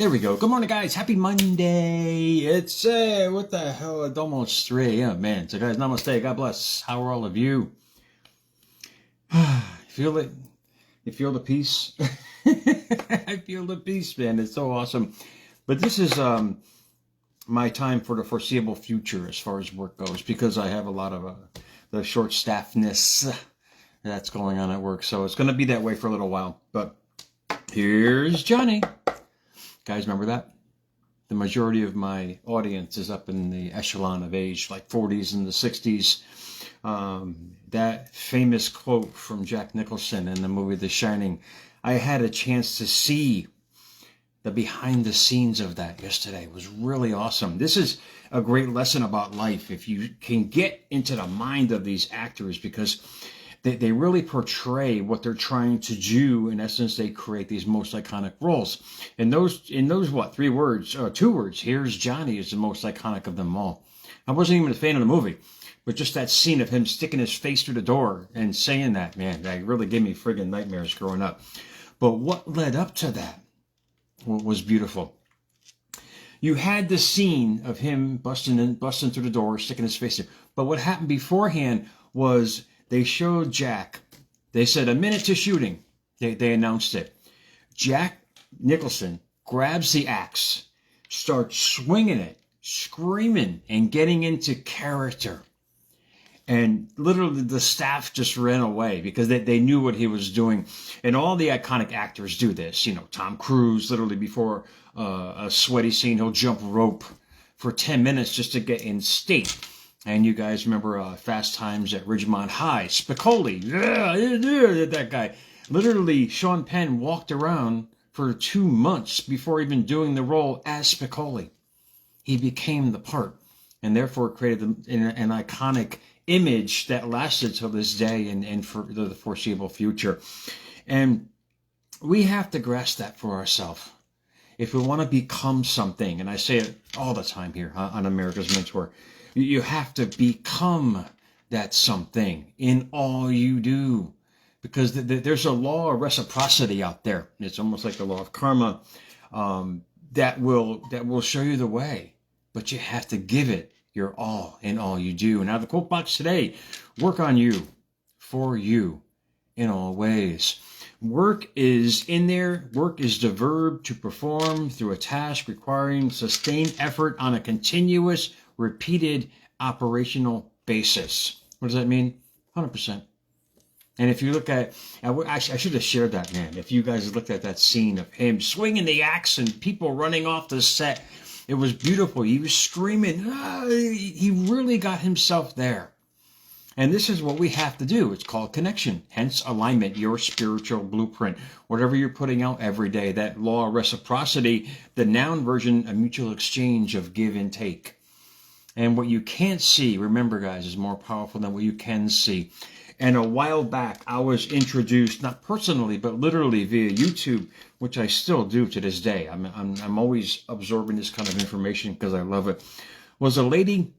There we go. Good morning, guys. Happy Monday. It's, what the hell? It's almost 3 a.m., man. So, guys, namaste. God bless. How are all of you? Feel it? You feel the peace? I feel the peace, man. It's so awesome. But this is my time for the foreseeable future as far as work goes, because I have a lot of the short staffness that's going on at work. So it's going to be that way for a little while. But here's Johnny. Guys, remember that? The majority of my audience is up in the echelon of age, like 40s and the 60s. That famous quote from Jack Nicholson in the movie The Shining, I had a chance to see the behind the scenes of that yesterday. It was really awesome. This is a great lesson about life if you can get into the mind of these actors, because they really portray what they're trying to do. In essence, they create these most iconic roles. And in those what, 2 words, here's Johnny is the most iconic of them all. I wasn't even a fan of the movie, but just that scene of him sticking his face through the door and saying that, man, that really gave me friggin' nightmares growing up. But what led up to that was beautiful. You had the scene of him busting through the door, sticking his face in. But what happened beforehand was they showed Jack. They said a minute to shooting. They announced it. Jack Nicholson grabs the axe, starts swinging it, screaming, and getting into character. And literally the staff just ran away because they knew what he was doing. And all the iconic actors do this. You know, Tom Cruise, literally before a sweaty scene, he'll jump rope for 10 minutes just to get in state. And you guys remember Fast Times at Ridgemont High. Spicoli, that guy. Literally, Sean Penn walked around for 2 months before even doing the role as Spicoli. He became the part, and therefore created an iconic image that lasted till this day and for the foreseeable future. And we have to grasp that for ourselves. If we want to become something, and I say it all the time here on America's Mentor, you have to become that something in all you do, because there's a law of reciprocity out there. It's almost like the law of karma that will show you the way, but you have to give it your all in all you do. Now the quote box today: work on you, for you, in all ways. Work is in there. Work is the verb to perform through a task requiring sustained effort on a continuous, repeated operational basis. What does that mean? 100%. And if you look at, I should have shared that, man. If you guys looked at that scene of him swinging the axe and people running off the set, it was beautiful. He was screaming. He really got himself there. And this is what we have to do. It's called connection, hence alignment, your spiritual blueprint. Whatever you're putting out every day, that law of reciprocity, the noun version, a mutual exchange of give and take. And what you can't see, remember guys, is more powerful than what you can see. And a while back, I was introduced, not personally, but literally via YouTube, which I still do to this day. I'm always absorbing this kind of information because I love it. Was a lady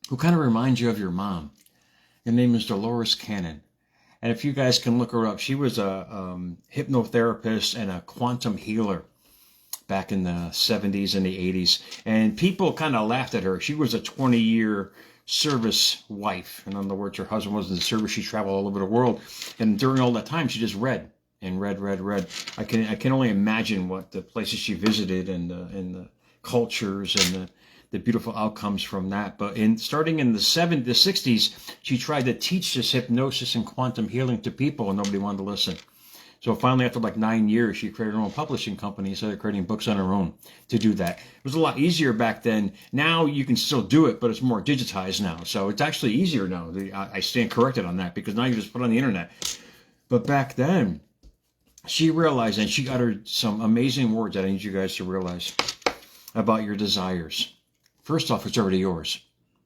who kind of reminds you of your mom. Her name is Dolores Cannon. And if you guys can look her up, she was a hypnotherapist and a quantum healer back in the 70s and the 80s. And people kind of laughed at her. She was a 20-year service wife. In other words, her husband was in the service. She traveled all over the world. And during all that time, she just read and read. I can only imagine what the places she visited and the cultures and the beautiful outcomes from that. But starting in the 60s, she tried to teach this hypnosis and quantum healing to people, and nobody wanted to listen. So finally, after like 9 years, she created her own publishing company and started creating books on her own to do that. It was a lot easier back then. Now you can still do it, but it's more digitized now. So it's actually easier now. I stand corrected on that, because now you just put it on the internet. But back then, she realized, and she uttered some amazing words that I need you guys to realize about your desires. First off, it's already yours.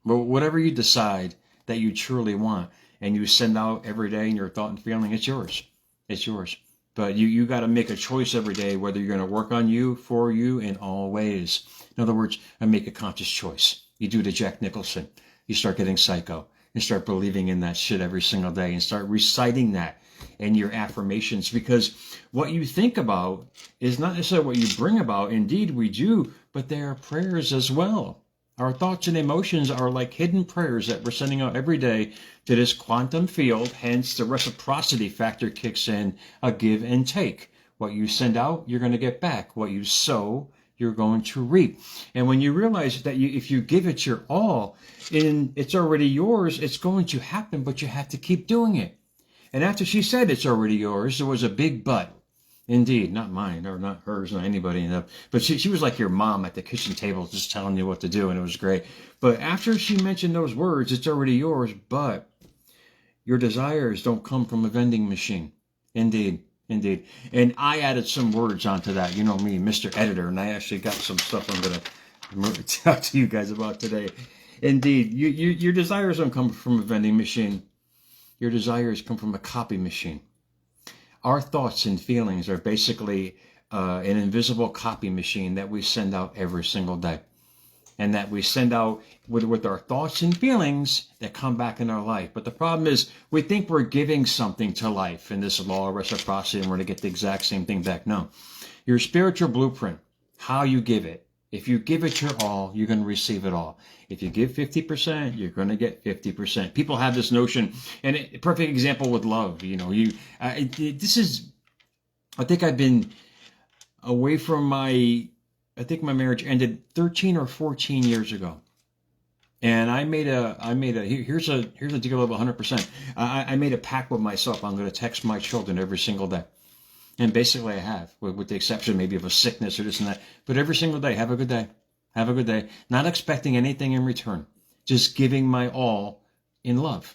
But whatever you decide that you truly want and you send out every day in your thought and feeling, it's yours. It's yours. But you got to make a choice every day whether you're going to work on you, for you, in all ways. In other words, make a conscious choice. You do the Jack Nicholson. You start getting psycho and start believing in that shit every single day and start reciting that and your affirmations, because what you think about is not necessarily what you bring about. Indeed, we do, but they are prayers as well. Our thoughts and emotions are like hidden prayers that we're sending out every day to this quantum field. Hence, the reciprocity factor kicks in, a give and take. What you send out, you're going to get back. What you sow, you're going to reap. And when you realize that if you give it your all, and it's already yours, it's going to happen, but you have to keep doing it. And after she said it's already yours, there was a big but. Indeed, not mine, or not hers, not anybody. But she was like your mom at the kitchen table just telling you what to do, and it was great. But after she mentioned those words, it's already yours, but your desires don't come from a vending machine. Indeed. Indeed. And I added some words onto that. You know me, Mr. Editor, and I actually got some stuff I'm going to talk to you guys about today. Indeed, your desires don't come from a vending machine. Your desires come from a copy machine. Our thoughts and feelings are basically an invisible copy machine that we send out every single day. And that we send out with our thoughts and feelings that come back in our life. But the problem is we think we're giving something to life in this law of reciprocity and we're going to get the exact same thing back. No. Your spiritual blueprint, how you give it. If you give it your all, you're going to receive it all. If you give 50%, you're going to get 50%. People have this notion, and a perfect example with love. You know, I think I've been away from I think my marriage ended 13 or 14 years ago. And here's a deal of 100%. I made a pact with myself. I'm going to text my children every single day. And basically I have, with the exception maybe of a sickness or this and that. But every single day, have a good day. Have a good day. Not expecting anything in return. Just giving my all in love.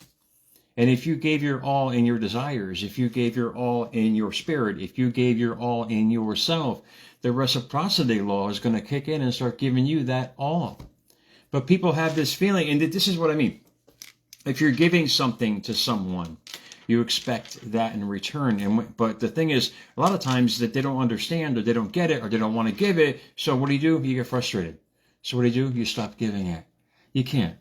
And if you gave your all in your desires, if you gave your all in your spirit, if you gave your all in yourself, the reciprocity law is going to kick in and start giving you that all. But people have this feeling, and this is what I mean. If you're giving something to someone, you expect that in return. But the thing is, a lot of times that they don't understand or they don't get it or they don't want to give it. So what do? You get frustrated. So what do? You stop giving it. You can't.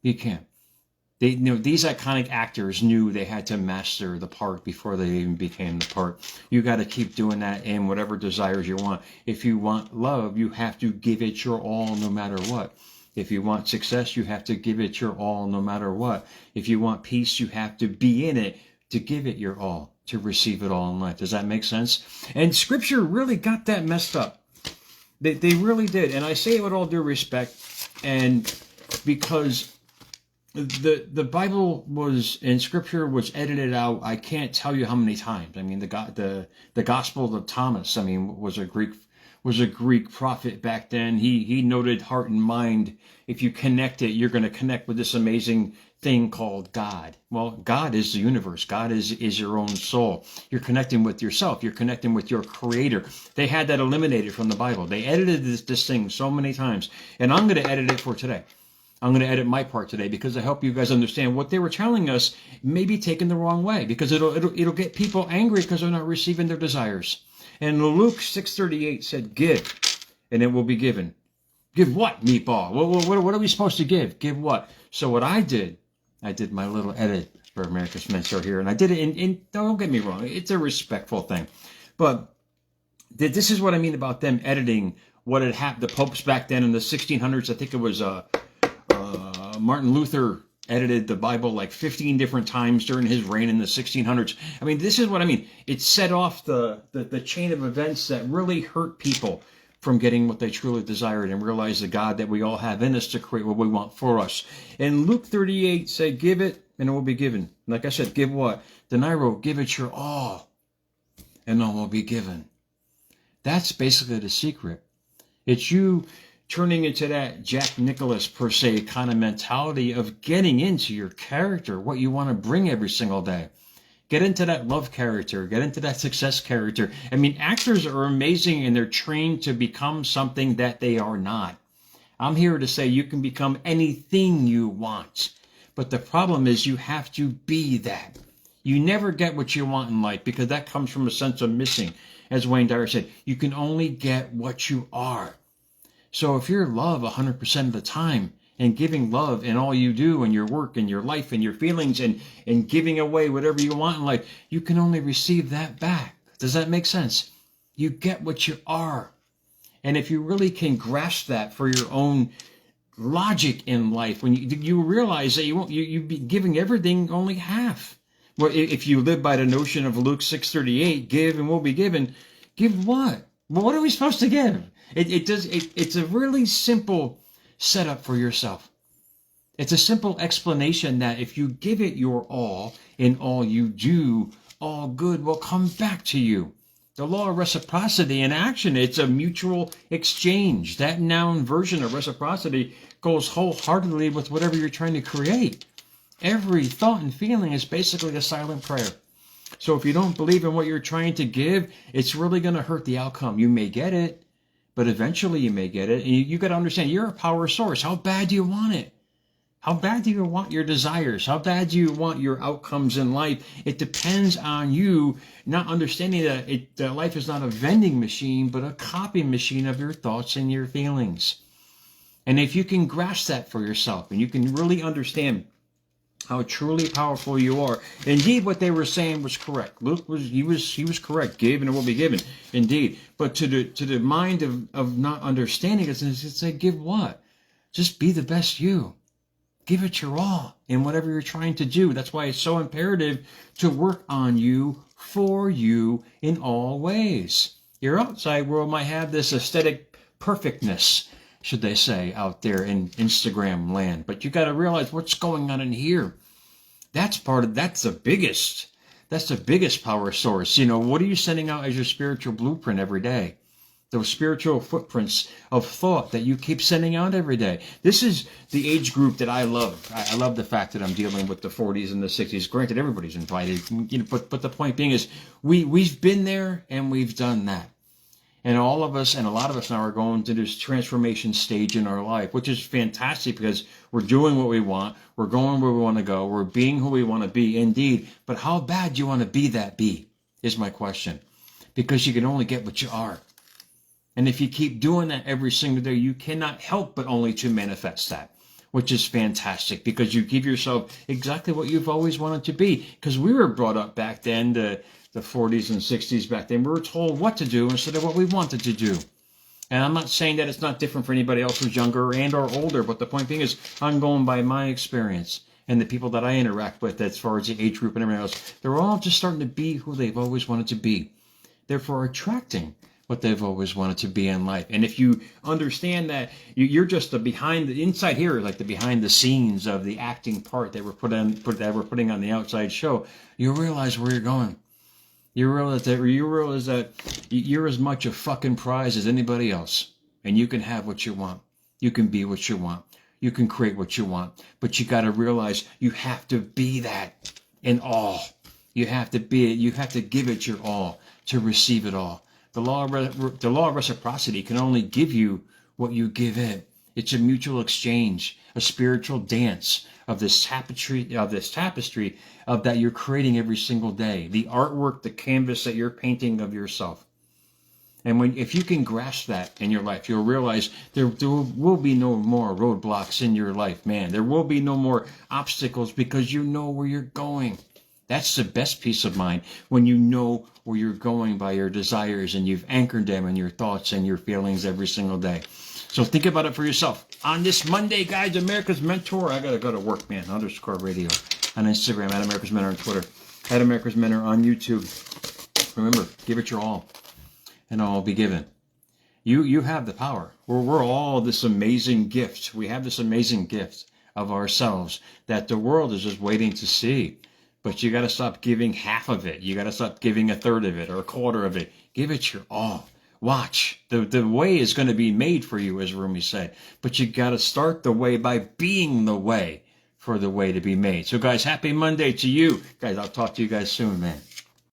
These iconic actors knew they had to master the part before they even became the part. You got to keep doing that in whatever desires you want. If you want love, you have to give it your all no matter what. If you want success, you have to give it your all no matter what. If you want peace, you have to be in it to give it your all, to receive it all in life. Does that make sense? And Scripture really got that messed up. They really did. And I say it with all due respect, and because the Bible and Scripture was edited out, I can't tell you how many times. I mean, the Gospel of Thomas, was a Greek prophet back then. He noted heart and mind. If you connect it, you're going to connect with this amazing thing called God. Well, God is the universe. God is your own soul. You're connecting with yourself. You're connecting with your creator. They had that eliminated from the Bible. They edited this thing so many times. And I'm going to edit it for today. I'm going to edit my part today because I help you guys understand what they were telling us may be taken the wrong way, because it'll get people angry because they're not receiving their desires. And Luke 6:38 said, give, and it will be given. Give what, meatball? What are we supposed to give? Give what? So what I did my little edit for America's Mentor here, and I did it in don't get me wrong, it's a respectful thing. But this is what I mean about them editing what had happened. The popes back then in the 1600s, I think it was Martin Luther edited the Bible like 15 different times during his reign in the 1600s. This is what I mean. It set off the chain of events that really hurt people from getting what they truly desired and realize the God that we all have in us to create what we want for us. And Luke 38 said, give it and it will be given. Like I said, give what? Deniro, give it your all and all will be given. That's basically the secret. It's you turning into that Jack Nicklaus, per se, kind of mentality of getting into your character, what you want to bring every single day. Get into that love character. Get into that success character. Actors are amazing and they're trained to become something that they are not. I'm here to say you can become anything you want. But the problem is you have to be that. You never get what you want in life because that comes from a sense of missing. As Wayne Dyer said, you can only get what you are. So if you're love 100% of the time and giving love in all you do, in your work, in your life, in your feelings, and giving away whatever you want in life, you can only receive that back. Does that make sense? You get what you are. And if you really can grasp that for your own logic in life, when you realize that you'd be giving everything only half. Well, if you live by the notion of Luke 6:38, give and will be given, give what? Well, what are we supposed to give? It's a really simple setup for yourself. It's a simple explanation that if you give it your all in all you do, all good will come back to you. The law of reciprocity in action, it's a mutual exchange. That noun version of reciprocity goes wholeheartedly with whatever you're trying to create. Every thought and feeling is basically a silent prayer. So if you don't believe in what you're trying to give, it's really going to hurt the outcome. You may get it, but eventually you may get it. And you got to understand, you're a power source. How bad do you want it? How bad do you want your desires? How bad do you want your outcomes in life? It depends on you not understanding that life is not a vending machine, but a copy machine of your thoughts and your feelings. And if you can grasp that for yourself, and you can really understand how truly powerful you are, indeed, what they were saying was correct. Luke was correct. Give and it will be given, indeed. But to the mind of not understanding it, it's say, give what? Just be the best you. Give it your all in whatever you're trying to do. That's why it's so imperative to work on you, for you, in all ways. Your outside world might have this aesthetic perfectness, should they say, out there in Instagram land. But you got to realize what's going on in here. That's the biggest power source. You know, what are you sending out as your spiritual blueprint every day? Those spiritual footprints of thought that you keep sending out every day. This is the age group that I love. I love the fact that I'm dealing with the 40s and the 60s. Granted, everybody's invited, you know, but the point being is we've been there and we've done that. And all of us, and a lot of us now, are going to this transformation stage in our life, which is fantastic because we're doing what we want, we're going where we want to go, we're being who we want to be, indeed. But how bad do you want to be, is my question. Because you can only get what you are. And if you keep doing that every single day, you cannot help but only to manifest that, which is fantastic because you give yourself exactly what you've always wanted to be. Because we were brought up back then, the 40s and 60s back then, we were told what to do instead of what we wanted to do. And I'm not saying that it's not different for anybody else who's younger and or older, but the point being is I'm going by my experience and the people that I interact with as far as the age group and everything else. They're all just starting to be who they've always wanted to be. Therefore attracting what they've always wanted to be in life. And if you understand that you're just the inside here, like the behind the scenes of the acting part that we're putting on the outside show, you realize where you're going. You realize that you're as much a fucking prize as anybody else. And you can have what you want. You can be what you want. You can create what you want. But you got to realize you have to be that in all. You have to be it. You have to give it your all to receive it all. The law of reciprocity can only give you what you give it. It's a mutual exchange, a spiritual dance of this tapestry of that you're creating every single day. The artwork, the canvas that you're painting of yourself. And if you can grasp that in your life, you'll realize there will be no more roadblocks in your life, man. There will be no more obstacles because you know where you're going. That's the best peace of mind, when you know where you're going by your desires and you've anchored them in your thoughts and your feelings every single day. So think about it for yourself. On this Monday, guys, America's Mentor. I got to go to work, man. _radio on Instagram, at America's Mentor on Twitter, at America's Mentor on YouTube. Remember, give it your all, and all will be given. You have the power. We're all this amazing gift. We have this amazing gift of ourselves that the world is just waiting to see. But you got to stop giving half of it. You got to stop giving a third of it or a quarter of it. Give it your all. Watch. The way is going to be made for you, as Rumi said. But you got to start the way by being the way for the way to be made. So, guys, happy Monday to you. Guys, I'll talk to you guys soon, man.